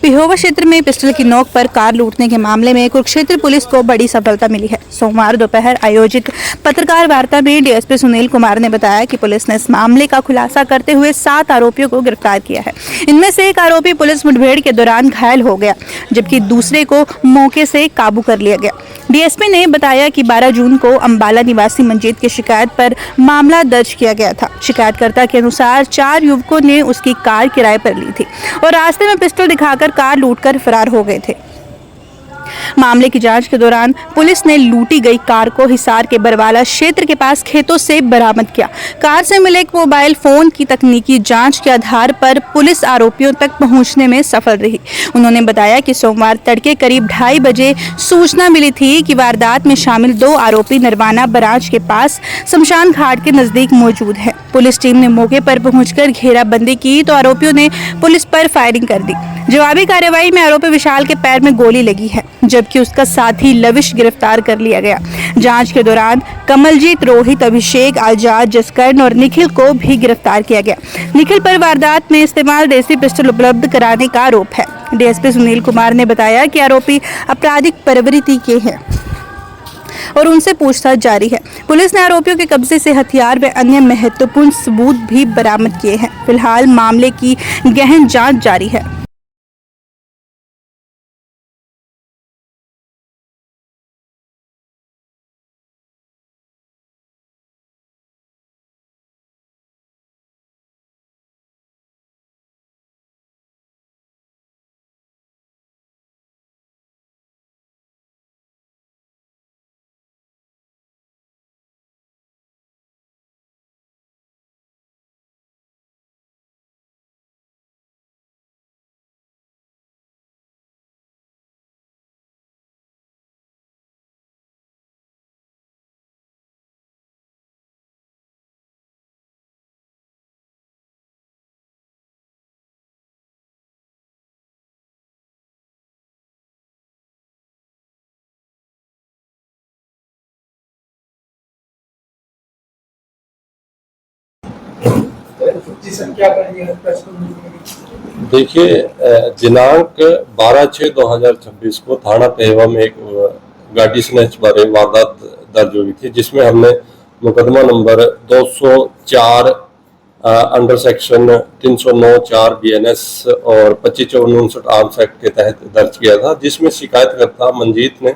पिहोवा क्षेत्र में पिस्टल की नोक पर कार लूटने के मामले में कुरुक्षेत्र पुलिस को बड़ी सफलता मिली है। सोमवार दोपहर आयोजित पत्रकार वार्ता में डीएसपी सुनील कुमार ने बताया कि पुलिस ने इस मामले का खुलासा करते हुए 7 आरोपियों को गिरफ्तार किया है। इनमें से एक आरोपी पुलिस मुठभेड़ के दौरान घायल हो गया, जबकि दूसरे को मौके से काबू कर लिया गया। डीएसपी ने बताया कि 12 जून को अंबाला निवासी मंजीत की शिकायत पर मामला दर्ज किया गया था। शिकायतकर्ता के अनुसार 4 युवकों ने उसकी कार किराए पर ली थी और रास्ते में पिस्टल दिखाकर कार लूटकर फरार हो गए थे। मामले की जांच के दौरान पुलिस ने लूटी गई कार को हिसार के बरवाला क्षेत्र के पास खेतों से बरामद किया। कार से मिले एक मोबाइल फोन की तकनीकी जांच के आधार पर पुलिस आरोपियों तक पहुंचने में सफल रही। उन्होंने बताया कि सोमवार तड़के करीब 2:30 बजे सूचना मिली थी कि वारदात में शामिल 2 आरोपी नरवाना बराज के पास शमशान घाट के नजदीक मौजूद है। पुलिस टीम ने मौके पर पहुंचकर घेराबंदी की तो आरोपियों ने पुलिस पर फायरिंग कर दी। जवाबी कार्रवाई में आरोपी विशाल के पैर में गोली लगी है, जबकि उसका साथी लविश गिरफ्तार कर लिया गया। जांच के दौरान कमलजीत, रोहित, अभिषेक, आजाद, जसकरण और निखिल को भी गिरफ्तार किया गया। निखिल पर वारदात में इस्तेमाल देसी पिस्टल उपलब्ध कराने का आरोप है। डीएसपी सुनील कुमार ने बताया कि आरोपी आपराधिक प्रवृत्ति के हैं और उनसे पूछताछ जारी है। पुलिस ने आरोपियों के कब्जे से हथियार व अन्य महत्वपूर्ण सबूत भी बरामद किए हैं। फिलहाल मामले की गहन जांच जारी है। देखिए, दिनांक 12/6/2026 को थाना पेहवा में एक गाड़ी स्नैच बारे वारदात दर्ज हुई थी, जिसमें हमने मुकदमा नंबर 204 अंडर सेक्शन 309(4) BNS और 25/4/59 आर्म्स एक्ट के तहत दर्ज किया था, जिसमें शिकायतकर्ता मंजीत ने,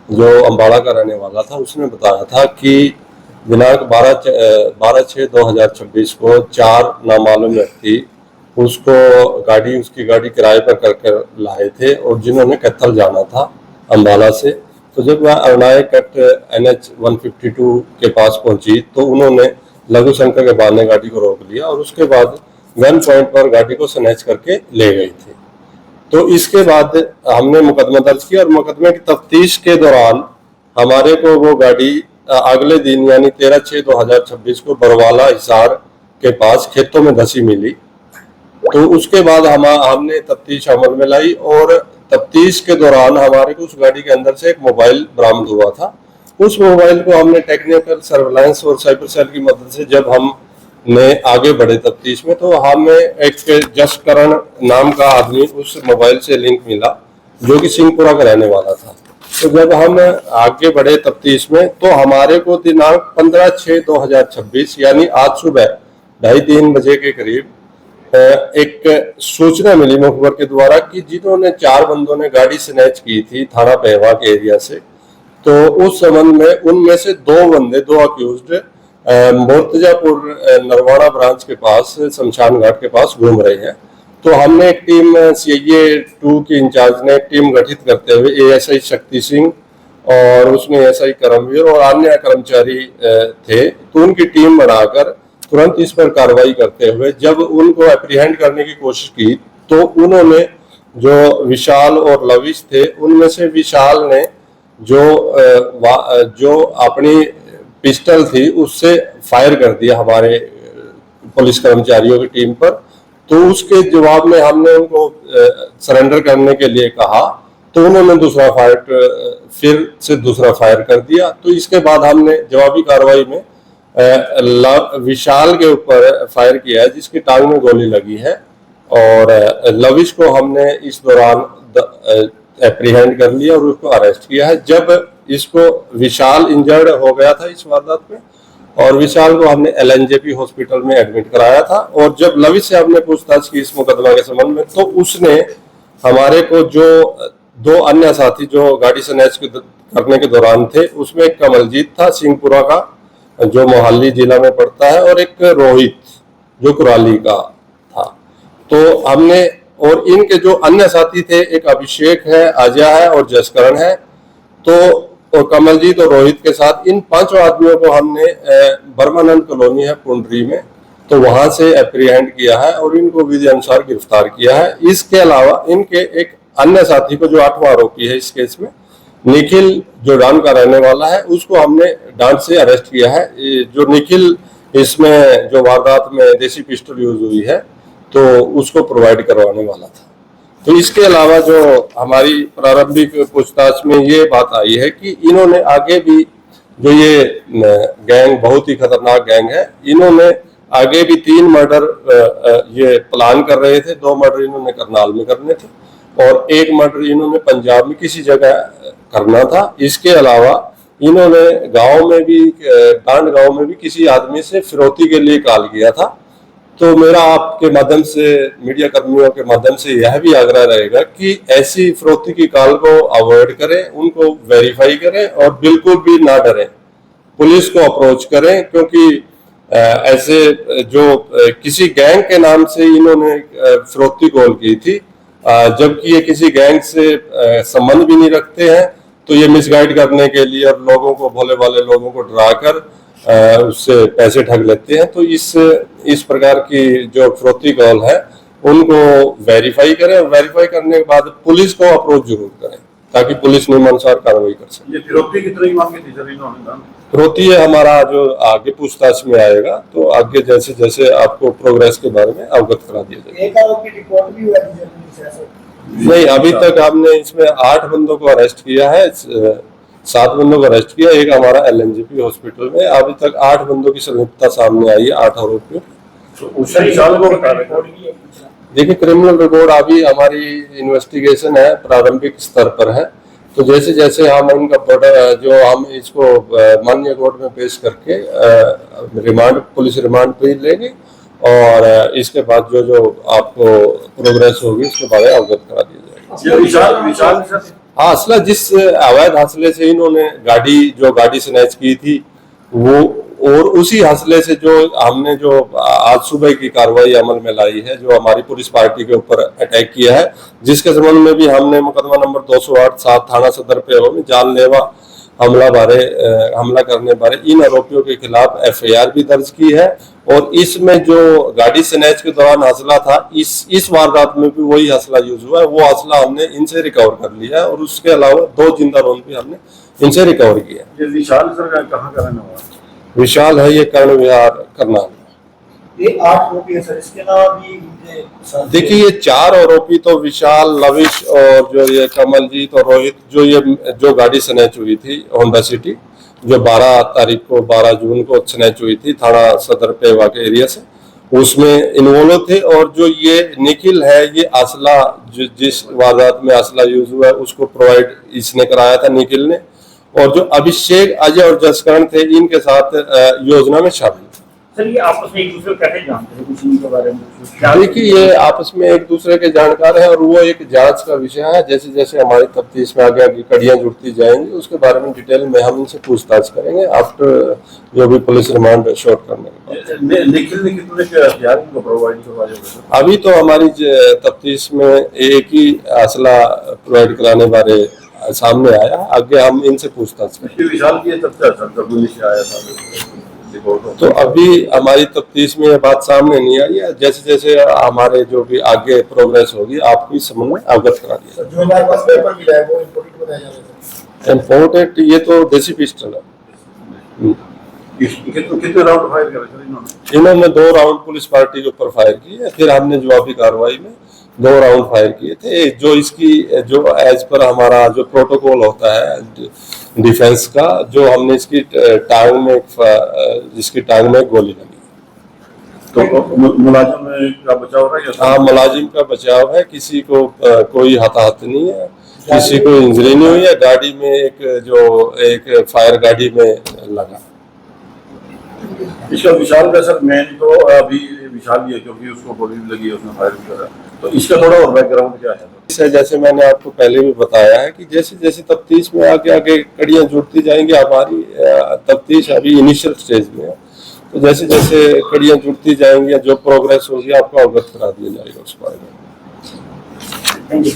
जो अंबाला का रहने वाला था, उसने बताया था कि दिनांक 12/6/2026 को 4 नामालूम व्यक्ति उसकी गाड़ी किराए पर कर लाए थे और जिन्होंने कैथल जाना था अंबाला से। तो जब वह अरनाई कट NH 152 के पास पहुंची तो उन्होंने लघु शंकर के बहाने गाड़ी को रोक लिया और उसके बाद गन पॉइंट पर गाड़ी को स्नैच करके ले गई थी। तो इसके बाद हमने मुकदमा दर्ज किया और मुकदमे की तफ्तीश के दौरान हमारे को वो गाड़ी अगले दिन यानी 13/6/2026 को बरवाला हिसार के पास खेतों में धसी मिली। तो उसके बाद हमने तफ्तीश अमल में लाई और तफ्तीश के दौरान हमारे को उस गाड़ी के अंदर से एक मोबाइल बरामद हुआ था। उस मोबाइल को हमने टेक्निकल सर्वेलांस और साइबर सेल की मदद से जब हमने आगे बढ़े तफ्तीश में, तो हमें एक जसकरण नाम का आदमी उस मोबाइल से लिंक मिला, जो कि सिंहपुरा का रहने वाला था। तो जब हम आगे बढ़े तफ्तीश में तो हमारे को दिनांक 15/6/2026 यानी आज सुबह 2:30-3 बजे के करीब एक सूचना मिली मुखबर के द्वारा कि जिन्होंने 4 बंदों ने गाड़ी स्नैच की थी थाना पेहवा के एरिया से, तो उस संबंध में उनमें से 2 अक्यूज्ड मोर्तजापुर नरवाना ब्रांच के पास शमशान घाट के पास घूम रहे हैं। तो हमने एक टीम CIA 2 की इंचार्ज ने एक टीम गठित करते हुए ASI शक्ति सिंह और उसमें SI करमवीर और अन्य कर्मचारी थे, तो उनकी टीम बनाकर तुरंत इस पर कार्रवाई करते हुए जब उनको एप्रीहेंड करने की कोशिश की तो उन्होंने जो विशाल और लविश थे, उनमें से विशाल ने जो अपनी पिस्टल थी उससे फायर कर दिया हमारे पुलिस कर्मचारियों की टीम पर। तो उसके जवाब में हमने उनको सरेंडर करने के लिए कहा, तो उन्होंने दूसरा फायर कर दिया। तो इसके बाद हमने जवाबी कार्रवाई में विशाल के ऊपर फायर किया है, जिसकी टांग में गोली लगी है और लविश को हमने इस दौरान एप्रीहेंड कर लिया और उसको अरेस्ट किया है। जब इसको विशाल इंजर्ड हो गया था इस वारदात में, और विशाल को हमने LNJP हॉस्पिटल में एडमिट कराया था। और जब लविश से हमने पूछताछ की इस मुकदमा के संबंध में, तो उसने हमारे को जो 2 अन्य साथी जो गाड़ी स्नैच करने के दौरान थे, उसमें एक कमलजीत था सिंहपुरा का जो मोहाली जिला में पड़ता है, और एक रोहित जो कुराली का था। तो हमने, और इनके जो अन्य साथी थे, एक अभिषेक है, अजय है और जसकरण है, तो और कमलजीत और रोहित के साथ इन 5 आदमियों को हमने बर्मानंद कॉलोनी है पुंडरी में, तो वहां से एप्रीहेंड किया है और इनको विधि अनुसार गिरफ्तार किया है। इसके अलावा इनके एक अन्य साथी को, जो 8वां आरोपी है इस केस में, निखिल जो डांड का रहने वाला है, उसको हमने डांड से अरेस्ट किया है। जो निखिल इसमें जो वारदात में देसी पिस्टल यूज हुई है, तो उसको प्रोवाइड करवाने वाला था। तो इसके अलावा जो हमारी प्रारंभिक पूछताछ में ये बात आई है कि इन्होंने आगे भी, जो ये गैंग बहुत ही खतरनाक गैंग है, इन्होंने आगे भी 3 मर्डर ये प्लान कर रहे थे। 2 मर्डर इन्होंने करनाल में करने थे और 1 मर्डर इन्होंने पंजाब में किसी जगह करना था। इसके अलावा इन्होंने गांव में भी, डांड गांव में भी किसी आदमी से फिरौती के लिए कॉल किया था। तो मेरा आपके माध्यम से, मीडिया कर्मियों के माध्यम से यह भी आग्रह रहेगा कि ऐसी फिरौती की कॉल को अवॉइड करें, उनको वेरीफाई करें और बिल्कुल भी ना डरें, पुलिस को अप्रोच करें। क्योंकि ऐसे जो किसी गैंग के नाम से इन्होंने फिरौती कॉल की थी, जबकि ये किसी गैंग से संबंध भी नहीं रखते हैं, तो ये मिसगाइड करने के लिए और लोगों को, भोले भाले लोगों को डराकर उससे पैसे ठग लेते हैं। तो इस प्रकार की जो फिरौती कॉल है, उनको वेरीफाई करें और वेरीफाई करने के बाद पुलिस को अप्रोच जरूर करें, ताकि पुलिस नियमानुसार कार्रवाई कर सके। ये फिरौती कितनी मांगी थी सर इन्होंने? फिरौती है हमारा जो आगे पूछताछ में आएगा, तो आगे जैसे जैसे आपको प्रोग्रेस के बारे में अवगत करा दिया जाएगा। एक आरोपी रिपोर्ट भी हुआ थी? नहीं, अभी तक हमने इसमें 8 बंदों को अरेस्ट किया है, 7 बंदों को अरेस्ट किया, एक हमारा LNJP हॉस्पिटल में। अभी तक 8 बंदों की संलिप्तता सामने आई है, 8 आरोपियों। देखिए, क्रिमिनल रिकॉर्ड अभी हमारी इन्वेस्टिगेशन है, प्रारंभिक स्तर पर है। तो जैसे जैसे हम इनका जो हम इसको माननीय कोर्ट में पेश करके रिमांड, पुलिस रिमांड पे लेंगे, और इसके बाद जो आपको प्रोग्रेस होगी उसके बारे में अवगत करा दिया जाएगा। हाँ, असला जिस अवैध हसले से इन्होंने गाड़ी स्नैच की थी, वो, और उसी हसले से जो हमने जो आज सुबह की कार्रवाई अमल में लाई है, जो हमारी पुलिस पार्टी के ऊपर अटैक किया है, जिसके संबंध में भी हमने मुकदमा नंबर 208 7 थाना सदर पे में जानलेवा हमला करने बारे इन आरोपियों के खिलाफ FIR भी दर्ज की है। और इसमें जो गाड़ी स्नैच के दौरान हसला था, इस वारदात में भी वही हसला यूज हुआ है। वो हसला हमने इनसे रिकवर कर लिया है, और उसके अलावा 2 जिंदा रोल भी हमने इनसे रिकवर किया। ये विशाल सर कहाँ का रहने वाला? विशाल है ये कर्ण विहार करनाल। ये 8 आरोपी है सर, इसके अलावा भी देखिए, ये 4 आरोपी तो विशाल, लविश और जो ये कमलजीत और रोहित, जो गाड़ी स्नैच हुई थी होंडा सिटी, जो 12 जून को स्नैच हुई थी थाना सदर पेवा के एरिया से, उसमें इन्वॉल्व थे। और जो ये निखिल है, ये असला, जिस वारदात में असला यूज हुआ है, उसको प्रोवाइड इसने कराया था, निखिल ने। और जो अभिषेक, अजय और जसकरण थे, इनके साथ योजना में शामिल थे। सर, ये आपस में एक दूसरे को कैसे जानते हैं, कुछ इनके बारे में? देखिए, ये आपस में एक दूसरे के जानकार है, और वो एक जांच का विषय है। जैसे जैसे हमारी तफ्तीश में आगे आगे कड़ियां जुड़ती जाएंगी, उसके बारे में डिटेल में हम इनसे पूछताछ करेंगे आफ्टर जो भी पुलिस रिमांड शॉर्ट करने के बाद। निखिल ने कितने के हथियार इनको प्रोवाइड करवाया? अभी तो हमारी तफ्तीश में एक ही असला प्रोवाइड कराने बारे सामने आया, आगे हम इनसे पूछताछ करेंगे। विशाल की से आया था तो अभी हमारी तफ्तीश में ये बात सामने नहीं आई है। जैसे जैसे हमारे जो भी आगे प्रोग्रेस होगी, आपको इस संबंध में अवगत करा दिया जो हमारे पास पेपर मिला है वो इंपोर्टेड बताया जा रहा है। इम्पोर्टेड, ये तो देसी पिस्टल है। कितने राउंड फायर करे इन्होंने 2 राउंड पुलिस पार्टी के ऊपर फायर किए, फिर हमने जवाबी कार्रवाई में 2 राउंड फायर किए थे। जो इसकी जो एज पर हमारा जो प्रोटोकॉल होता है डिफेंस का, जो हमने इसकी टांग में गोली लगी। तो मुलाजिम का बचाव हो रहा है? हाँ, मुलाजिम का बचाव है, किसी को कोई हताहत नहीं है, किसी को इंजरी नहीं हुई है। गाड़ी में एक फायर गाड़ी में लगा। इसका विशाल का सर मेन तो अभी विशाल ही है, क्योंकि उसको गोली भी लगी है, उसने फायर भी करा। तो इसका थोड़ा और बैकग्राउंड क्या है? जैसे मैंने आपको पहले भी बताया है कि जैसे जैसे तफ्तीश में आगे आगे कड़ियां जुड़ती जाएंगी, हमारी तफ्तीश अभी इनिशियल स्टेज में है, तो जैसे जैसे कड़ियां जुड़ती जाएंगी, जो प्रोग्रेस होगी आपको अवगत करा दिया जाएगा उस बारे में। Thank you.